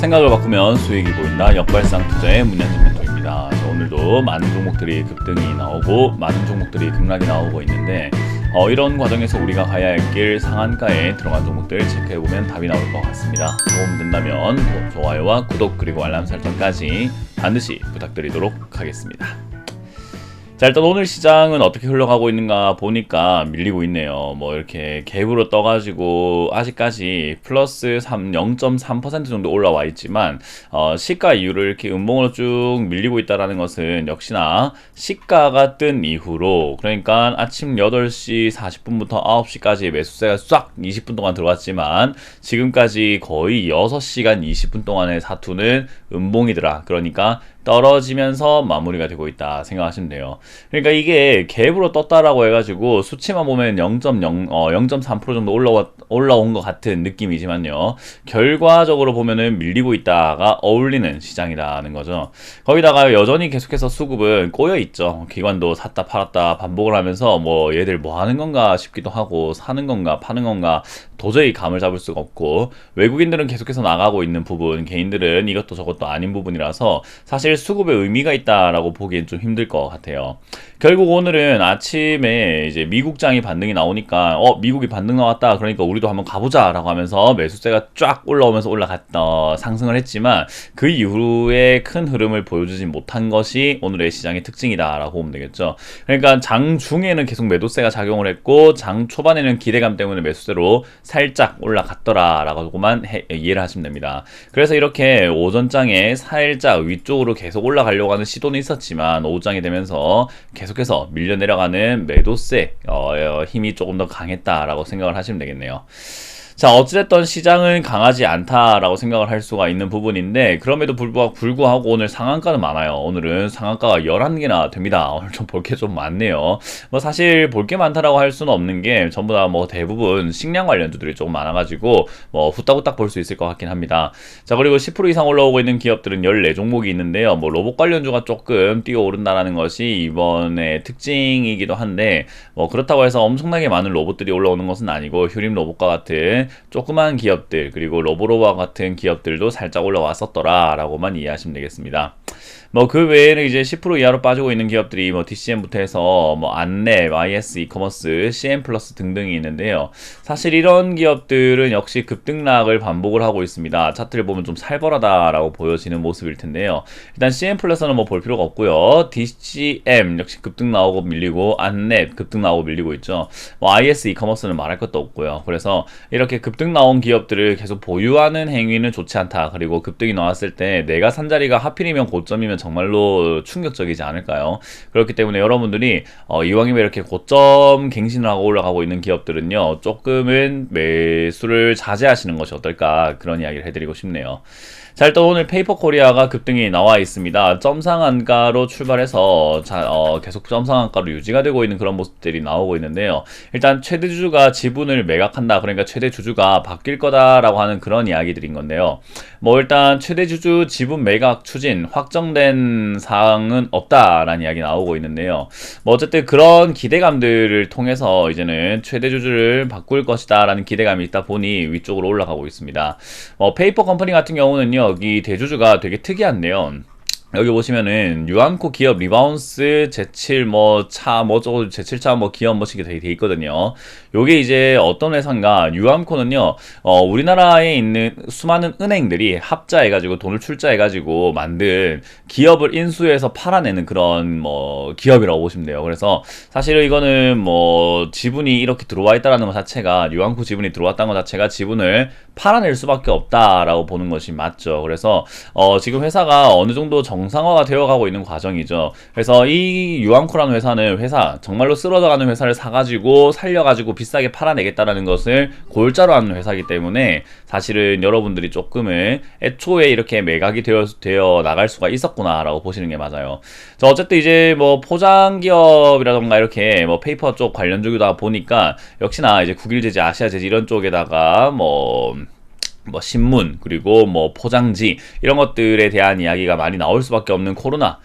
생각을 바꾸면 수익이 보인다. 역발상 투자의 문현진 멘토입니다. 오늘도 많은 종목들이 급등이 나오고 많은 종목들이 급락이 나오고 있는데 이런 과정에서 우리가 가야 할 길 상한가에 들어간 종목들 체크해보면 답이 나올 것 같습니다. 도움 된다면 좋아요와 구독 그리고 알람 설정까지 반드시 부탁드리도록 하겠습니다. 자, 일단 오늘 시장은 어떻게 흘러가고 있는가 보니까 밀리고 있네요. 이렇게 갭으로 떠가지고 아직까지 플러스 0.3% 정도 올라와 있지만 시가 이후로 이렇게 음봉으로 쭉 밀리고 있다는 것은 역시나 시가가 뜬 이후로, 그러니까 아침 8시 40분부터 9시까지 매수세가 싹 20분 동안 들어왔지만 지금까지 거의 6시간 20분 동안의 사투는 음봉이더라. 그러니까 떨어지면서 마무리가 되고 있다 생각하시면 돼요. 그러니까 이게 갭으로 떴다라고 해가지고 수치만 보면 0.3% 정도 올라온 것 같은 느낌이지만요, 결과적으로 보면은 밀리고 있다가 어울리는 시장이라는 거죠. 거기다가 여전히 계속해서 수급은 꼬여 있죠. 기관도 샀다 팔았다 반복을 하면서 얘들 뭐 하는 건가 싶기도 하고, 사는 건가 파는 건가 도저히 감을 잡을 수가 없고, 외국인들은 계속해서 나가고 있는 부분, 개인들은 이것도 저것도 아닌 부분이라서 사실 수급에 의미가 있다라고 보기엔 좀 힘들 것 같아요. 결국 오늘은 아침에 이제 미국장이 반등이 나오니까 미국이 반등 나왔다 그러니까 우리도 한번 가보자 라고 하면서 매수세가 쫙 올라오면서 상승을 했지만 그 이후에 큰 흐름을 보여주지 못한 것이 오늘의 시장의 특징이다 라고 보면 되겠죠. 그러니까 장 중에는 계속 매도세가 작용을 했고 장 초반에는 기대감 때문에 매수세로 살짝 올라갔더라 라고만 이해를 하시면 됩니다. 그래서 이렇게 오전장에 살짝 위쪽으로 계속 올라가려고 하는 시도는 있었지만 오후장이 되면서 계속해서 밀려 내려가는 매도세 힘이 조금 더 강했다라고 생각을 하시면 되겠네요. 자, 어찌됐든 시장은 강하지 않다라고 생각을 할 수가 있는 부분인데, 그럼에도 불구하고 오늘 상한가는 많아요. 오늘은 상한가가 11개나 됩니다. 오늘 좀 볼 게 좀 많네요. 사실 볼 게 많다라고 할 수는 없는 게 전부 다 대부분 식량 관련주들이 조금 많아가지고 후딱후딱 볼 수 있을 것 같긴 합니다. 자, 그리고 10% 이상 올라오고 있는 기업들은 14종목이 있는데요. 로봇 관련주가 조금 뛰어오른다라는 것이 이번의 특징이기도 한데, 그렇다고 해서 엄청나게 많은 로봇들이 올라오는 것은 아니고 휴림 로봇과 같은 조그만 기업들, 그리고 로보로와 같은 기업들도 살짝 올라왔었더라 라고만 이해하시면 되겠습니다. 그 외에는 이제 10% 이하로 빠지고 있는 기업들이 DCM부터 해서 안랩, IS, 이커머스, CM 플러스 등등이 있는데요. 사실 이런 기업들은 역시 급등락을 반복을 하고 있습니다. 차트를 보면 좀 살벌하다라고 보여지는 모습일 텐데요. 일단 CM 플러스는 볼 필요가 없고요. DCM 역시 급등 나오고 밀리고, 안랩 급등 나오고 밀리고 있죠. IS, 이커머스는 말할 것도 없고요. 그래서 이렇게 급등 나온 기업들을 계속 보유하는 행위는 좋지 않다. 그리고 급등이 나왔을 때 내가 산 자리가 하필이면 고점이면 정말로 충격적이지 않을까요? 그렇기 때문에 여러분들이 이왕이면 이렇게 고점 갱신을 하고 올라가고 있는 기업들은요, 조금은 매수를 자제하시는 것이 어떨까, 그런 이야기를 해드리고 싶네요. 자, 일단 오늘 페이퍼코리아가 급등이 나와 있습니다. 점상한가로 출발해서 계속 점상한가로 유지가 되고 있는 그런 모습들이 나오고 있는데요. 일단 최대 주주가 지분을 매각한다, 그러니까 최대 주주가 바뀔 거다라고 하는 그런 이야기들인 건데요. 일단 최대 주주 지분 매각 추진 확정된 사항은 없다라는 이야기 나오고 있는데요. 어쨌든 그런 기대감들을 통해서 이제는 최대 주주를 바꿀 것이다 라는 기대감이 있다 보니 위쪽으로 올라가고 있습니다. 페이퍼 컴퍼니 같은 경우는요, 여기 대주주가 되게 특이한데요. 여기 보시면은 유암코 기업 리바운스 제칠 저거 제칠차 기업 뭐식이 돼 있거든요. 요게 이제 어떤 회사인가, 유암코는요 우리나라에 있는 수많은 은행들이 합자해가지고 돈을 출자해가지고 만든 기업을 인수해서 팔아내는 그런 기업이라고 보시면 돼요. 그래서 사실은 이거는 지분이 이렇게 들어와 있다라는 것 자체가, 유암코 지분이 들어왔다는 것 자체가 지분을 팔아낼 수밖에 없다라고 보는 것이 맞죠. 그래서 지금 회사가 어느 정도 정상화가 되어가고 있는 과정이죠. 그래서 이 유암코라는 회사는 정말로 쓰러져가는 회사를 사가지고 살려가지고 비싸게 팔아내겠다라는 것을 골자로 하는 회사이기 때문에 사실은 여러분들이 조금은 애초에 이렇게 매각이 되어 나갈 수가 있었구나라고 보시는 게 맞아요. 자, 어쨌든 이제 포장기업이라던가 이렇게 페이퍼 쪽 관련주다 보니까 역시나 이제 국일제지, 아시아제지 이런 쪽에다가 신문, 그리고 포장지 이런 것들에 대한 이야기가 많이 나올 수밖에 없는 코로나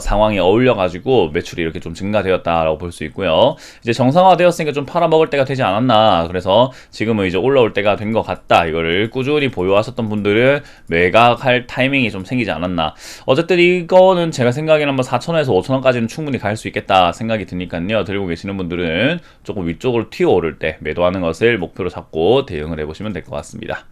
상황이 어울려가지고 매출이 이렇게 좀 증가되었다라고 볼 수 있고요. 이제 정상화되었으니까 좀 팔아먹을 때가 되지 않았나. 그래서 지금은 이제 올라올 때가 된 것 같다. 이거를 꾸준히 보유하셨던 분들은 매각할 타이밍이 좀 생기지 않았나. 어쨌든 이거는 제가 생각에는 한번 4,000원에서 5,000원까지는 충분히 갈 수 있겠다 생각이 드니까요. 들고 계시는 분들은 조금 위쪽으로 튀어오를 때 매도하는 것을 목표로 잡고 대응을 해보시면 될 것 같습니다.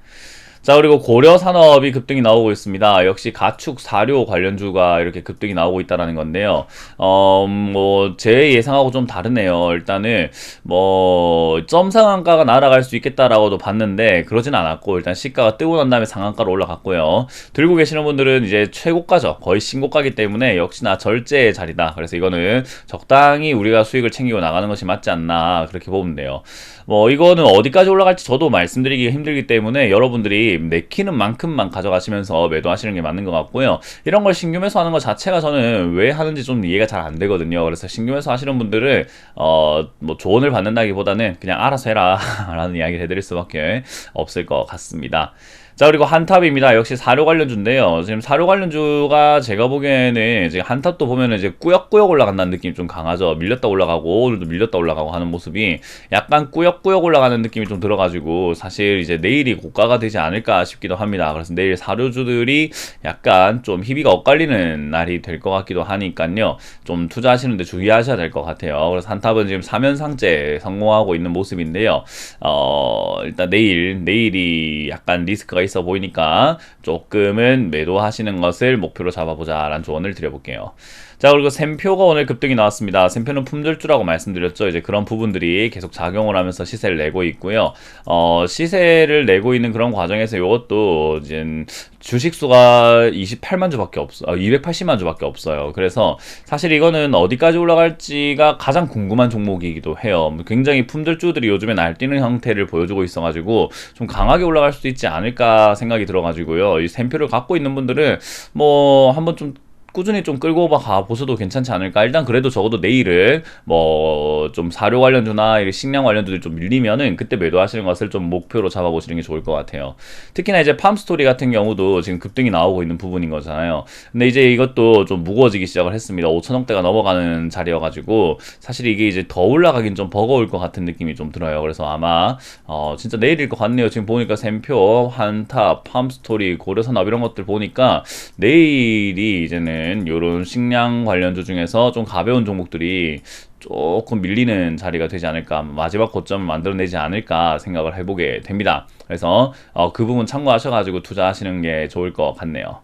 자, 그리고 고려산업이 급등이 나오고 있습니다. 역시 가축 사료 관련주가 이렇게 급등이 나오고 있다는 건데요. 제 예상하고 좀 다르네요. 일단은 점 상한가가 날아갈 수 있겠다라고도 봤는데 그러진 않았고, 일단 시가가 뜨고 난 다음에 상한가로 올라갔고요. 들고 계시는 분들은 이제 최고가죠. 거의 신고가기 때문에 역시나 절제의 자리다. 그래서 이거는 적당히 우리가 수익을 챙기고 나가는 것이 맞지 않나, 그렇게 보면 돼요. 이거는 어디까지 올라갈지 저도 말씀드리기 힘들기 때문에 여러분들이 내키는 만큼만 가져가시면서 매도하시는 게 맞는 것 같고요. 이런 걸 신규 매수하는 것 자체가 저는 왜 하는지 좀 이해가 잘 안 되거든요. 그래서 신규 매수 하시는 분들은 조언을 받는다기보다는 그냥 알아서 해라 라는 이야기를 해드릴 수밖에 없을 것 같습니다. 자, 그리고 한탑입니다. 역시 사료 관련주인데요. 지금 사료 관련주가 제가 보기에는 이제 한탑도 보면은 이제 꾸역꾸역 올라간다는 느낌이 좀 강하죠. 밀렸다 올라가고 오늘도 밀렸다 올라가고 하는 모습이 약간 꾸역꾸역 올라가는 느낌이 좀 들어가지고 사실 이제 내일이 고가가 되지 않을까 싶기도 합니다. 그래서 내일 사료주들이 약간 좀 희비가 엇갈리는 날이 될 것 같기도 하니까요. 좀 투자하시는데 주의하셔야 될 것 같아요. 그래서 한탑은 지금 3연상제 성공하고 있는 모습인데요. 일단 내일이 약간 리스크가 있어 보이니까 조금은 매도하시는 것을 목표로 잡아보자 라는 조언을 드려볼게요. 자, 그리고 샘표가 오늘 급등이 나왔습니다. 샘표는 품절주라고 말씀드렸죠. 이제 그런 부분들이 계속 작용을 하면서 시세를 내고 있고요. 시세를 내고 있는 그런 과정에서 이것도 이제 주식수가 28만 주밖에 없어, 280만 주밖에 없어요. 그래서 사실 이거는 어디까지 올라갈지가 가장 궁금한 종목이기도 해요. 굉장히 품절주들이 요즘에 날뛰는 형태를 보여주고 있어가지고 좀 강하게 올라갈 수도 있지 않을까 생각이 들어가지고요. 이 샘표를 갖고 있는 분들은 한번 좀 꾸준히 좀 끌고 가 보셔도 괜찮지 않을까. 일단 그래도 적어도 내일은 좀 사료 관련주나 식량 관련주들 좀 밀리면은 그때 매도하시는 것을 좀 목표로 잡아보시는 게 좋을 것 같아요. 특히나 이제 팜스토리 같은 경우도 지금 급등이 나오고 있는 부분인 거잖아요. 근데 이제 이것도 좀 무거워지기 시작을 했습니다. 5천원대가 넘어가는 자리여가지고 사실 이게 이제 더 올라가긴 좀 버거울 것 같은 느낌이 좀 들어요. 그래서 아마 진짜 내일일 것 같네요. 지금 보니까 샘표, 한탑, 팜스토리, 고려산업 이런 것들 보니까 내일이 이제는 요런 식량 관련주 중에서 좀 가벼운 종목들이 조금 밀리는 자리가 되지 않을까, 마지막 고점을 만들어내지 않을까 생각을 해보게 됩니다. 그래서 그 부분 참고하셔가지고 투자하시는 게 좋을 것 같네요.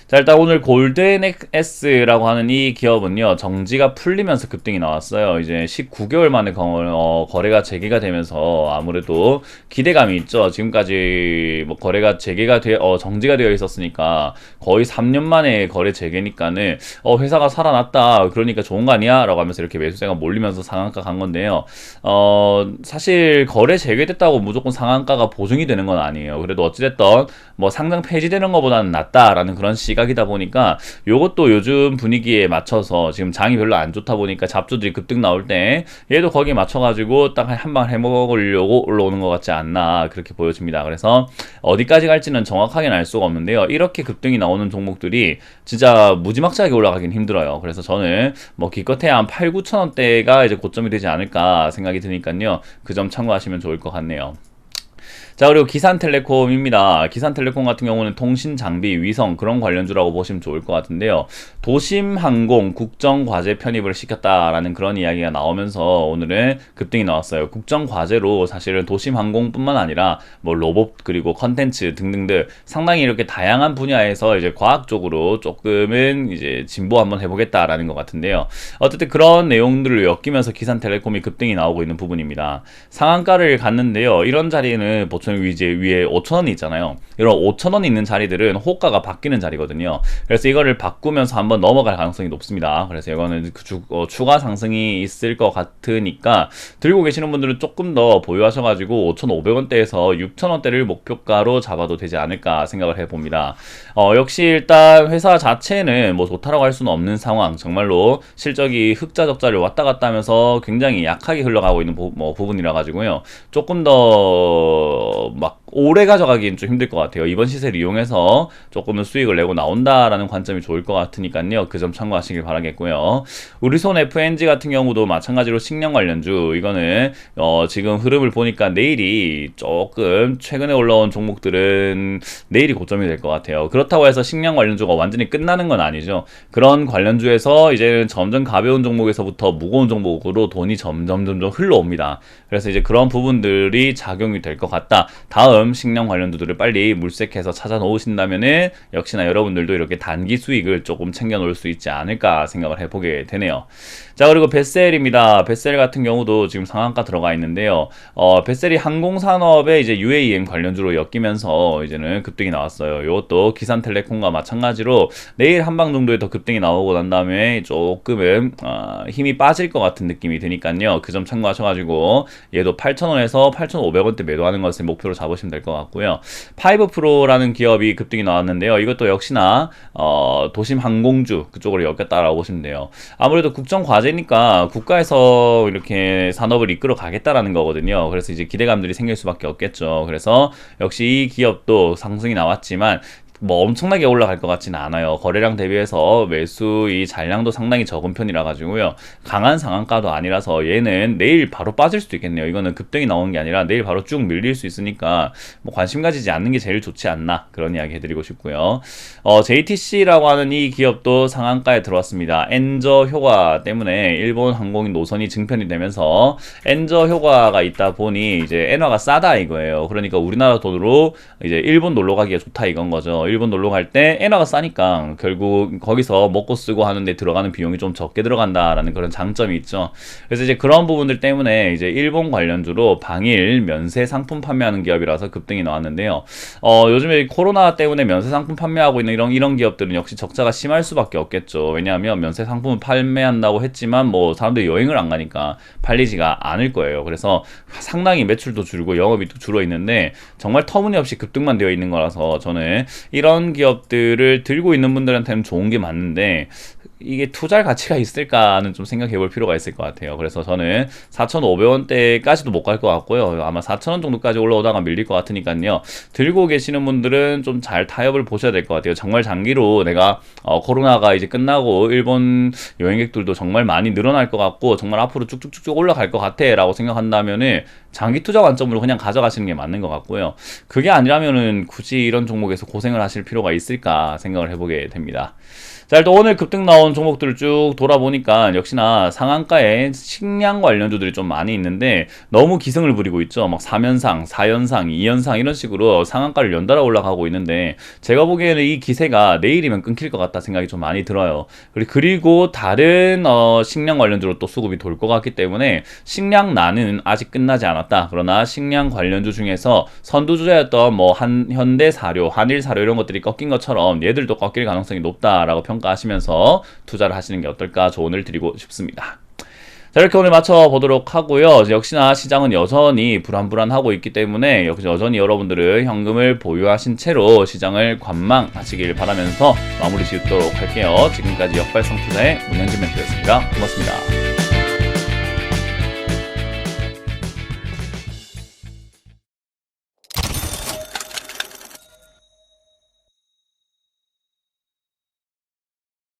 자, 일단 오늘 골든S라고 하는 이 기업은요, 정지가 풀리면서 급등이 나왔어요. 이제 19개월 만에 거래가 재개가 되면서 아무래도 기대감이 있죠. 지금까지 거래가 정지가 되어 있었으니까 거의 3년 만에 거래 재개니까는 회사가 살아났다, 그러니까 좋은 거 아니야? 라고 하면서 이렇게 매수세가 몰리면서 상한가 간 건데요. 사실 거래 재개됐다고 무조건 상한가가 보증이 되는 건 아니에요. 그래도 어찌됐던 상장 폐지되는 것보다는 낫다라는 그런 시각이다 보니까 요것도 요즘 분위기에 맞춰서 지금 장이 별로 안 좋다 보니까 잡주들이 급등 나올 때 얘도 거기에 맞춰가지고 딱 한 방 해먹으려고 올라오는 것 같지 않나, 그렇게 보여집니다. 그래서 어디까지 갈지는 정확하게는 알 수가 없는데요. 이렇게 급등이 나오는 종목들이 진짜 무지막지하게 올라가긴 힘들어요. 그래서 저는 기껏해야 한 8, 9천원대가 이제 고점이 되지 않을까 생각이 드니까요. 그 점 참고하시면 좋을 것 같네요. 자, 그리고 기산텔레콤입니다. 기산텔레콤 같은 경우는 통신 장비, 위성 그런 관련주라고 보시면 좋을 것 같은데요. 도심항공 국정과제 편입을 시켰다라는 그런 이야기가 나오면서 오늘은 급등이 나왔어요. 국정과제로 사실은 도심항공뿐만 아니라 로봇 그리고 컨텐츠 등등들 상당히 이렇게 다양한 분야에서 이제 과학적으로 조금은 이제 진보 한번 해보겠다라는 것 같은데요. 어쨌든 그런 내용들을 엮이면서 기산텔레콤이 급등이 나오고 있는 부분입니다. 상한가를 갔는데요. 이런 자리는 보통 이제 위에 5,000원이 있잖아요. 이런 5,000원이 있는 자리들은 호가가 바뀌는 자리거든요. 그래서 이거를 바꾸면서 한번 넘어갈 가능성이 높습니다. 그래서 이거는 추가 상승이 있을 것 같으니까 들고 계시는 분들은 조금 더 보유하셔가지고 5,500원대에서 6,000원대를 목표가로 잡아도 되지 않을까 생각을 해봅니다. 역시 일단 회사 자체는 좋다라고 할 수는 없는 상황, 정말로 실적이 흑자 적자를 왔다 갔다 하면서 굉장히 약하게 흘러가고 있는 부분이라 가지고요. 조금 더 오래 가져가기는 좀 힘들 것 같아요. 이번 시세를 이용해서 조금은 수익을 내고 나온다라는 관점이 좋을 것 같으니까요. 그 점 참고하시길 바라겠고요. 우리손 FNG 같은 경우도 마찬가지로 식량 관련주, 이거는 지금 흐름을 보니까 내일이 조금 최근에 올라온 종목들은 내일이 고점이 될 것 같아요. 그렇다고 해서 식량 관련주가 완전히 끝나는 건 아니죠. 그런 관련주에서 이제는 점점 가벼운 종목에서부터 무거운 종목으로 돈이 점점 흘러옵니다. 그래서 이제 그런 부분들이 작용이 될 것 같다. 다음 식량 관련주들을 빨리 물색해서 찾아 놓으신다면은 역시나 여러분들도 이렇게 단기 수익을 조금 챙겨 놓을 수 있지 않을까 생각을 해보게 되네요. 자, 그리고 벳셀입니다. 벳셀 같은 경우도 지금 상한가 들어가 있는데요. 벳셀이 항공산업에 이제 UAM 관련주로 엮이면서 이제는 급등이 나왔어요. 이것도 기산텔레콤과 마찬가지로 내일 한방 정도에 더 급등이 나오고 난 다음에 조금은 힘이 빠질 것 같은 느낌이 드니까요. 그 점 참고하셔가지고 얘도 8,000원에서 8,500원대 매도하는 것을 목표로 잡으시면 될 것 같고요. 파이브프로라는 기업이 급등이 나왔는데요. 이것도 역시나 도심 항공주 그쪽으로 엮였다라고 보시면 돼요. 아무래도 국정 과제니까 국가에서 이렇게 산업을 이끌어 가겠다라는 거거든요. 그래서 이제 기대감들이 생길 수밖에 없겠죠. 그래서 역시 이 기업도 상승이 나왔지만 뭐 엄청나게 올라갈 것 같지는 않아요. 거래량 대비해서 매수의 잔량도 상당히 적은 편이라 가지고요. 강한 상한가도 아니라서 얘는 내일 바로 빠질 수도 있겠네요. 이거는 급등이 나오는 게 아니라 내일 바로 쭉 밀릴 수 있으니까 뭐 관심 가지지 않는 게 제일 좋지 않나, 그런 이야기 해드리고 싶고요. JTC라고 하는 이 기업도 상한가에 들어왔습니다. 엔저 효과 때문에 일본 항공인 노선이 증편이 되면서 엔저 효과가 있다 보니 이제 엔화가 싸다 이거예요. 그러니까 우리나라 돈으로 이제 일본 놀러 가기가 좋다 이건 거죠. 일본 놀러 갈 때 엔화가 싸니까 결국 거기서 먹고 쓰고 하는데 들어가는 비용이 좀 적게 들어간다라는 그런 장점이 있죠. 그래서 이제 그런 부분들 때문에 이제 일본 관련주로 방일 면세 상품 판매하는 기업이라서 급등이 나왔는데요. 요즘에 코로나 때문에 면세 상품 판매하고 있는 이런 기업들은 역시 적자가 심할 수밖에 없겠죠. 왜냐하면 면세 상품을 판매한다고 했지만 뭐 사람들이 여행을 안 가니까 팔리지가 않을 거예요. 그래서 상당히 매출도 줄고 영업이익도 줄어 있는데 정말 터무니없이 급등만 되어 있는 거라서 저는 이런 기업들을 들고 있는 분들한테는 좋은 게 맞는데 이게 투자할 가치가 있을까는 좀 생각해 볼 필요가 있을 것 같아요. 그래서 저는 4,500원대까지도 못 갈 것 같고요. 아마 4,000원 정도까지 올라오다가 밀릴 것 같으니까요. 들고 계시는 분들은 좀 잘 타협을 보셔야 될 것 같아요. 정말 장기로 내가 코로나가 이제 끝나고 일본 여행객들도 정말 많이 늘어날 것 같고 정말 앞으로 쭉쭉쭉 올라갈 것 같아 라고 생각한다면은 장기 투자 관점으로 그냥 가져가시는 게 맞는 것 같고요. 그게 아니라면은 굳이 이런 종목에서 고생을 하실 필요가 있을까 생각을 해보게 됩니다. 자, 일단 오늘 급등 나온 종목들을 쭉 돌아보니까 역시나 상한가에 식량 관련주들이 좀 많이 있는데 너무 기승을 부리고 있죠. 막 3연상, 4연상, 2연상 이런 식으로 상한가를 연달아 올라가고 있는데 제가 보기에는 이 기세가 내일이면 끊길 것 같다 생각이 좀 많이 들어요. 그리고 다른 식량 관련주로 또 수급이 돌 것 같기 때문에 식량난은 아직 끝나지 않았다. 그러나 식량 관련주 중에서 선두주자였던 뭐 현대사료, 한일사료 이런 것들이 꺾인 것처럼 얘들도 꺾일 가능성이 높다라고 평가하시면서 투자를 하시는 게 어떨까 조언을 드리고 싶습니다. 자, 이렇게 오늘 맞춰보도록 하고요. 역시나 시장은 여전히 불안불안하고 있기 때문에 여전히 여러분들은 현금을 보유하신 채로 시장을 관망하시길 바라면서 마무리 짓도록 할게요. 지금까지 역발상 투자의 문현진 멘토였습니다. 고맙습니다.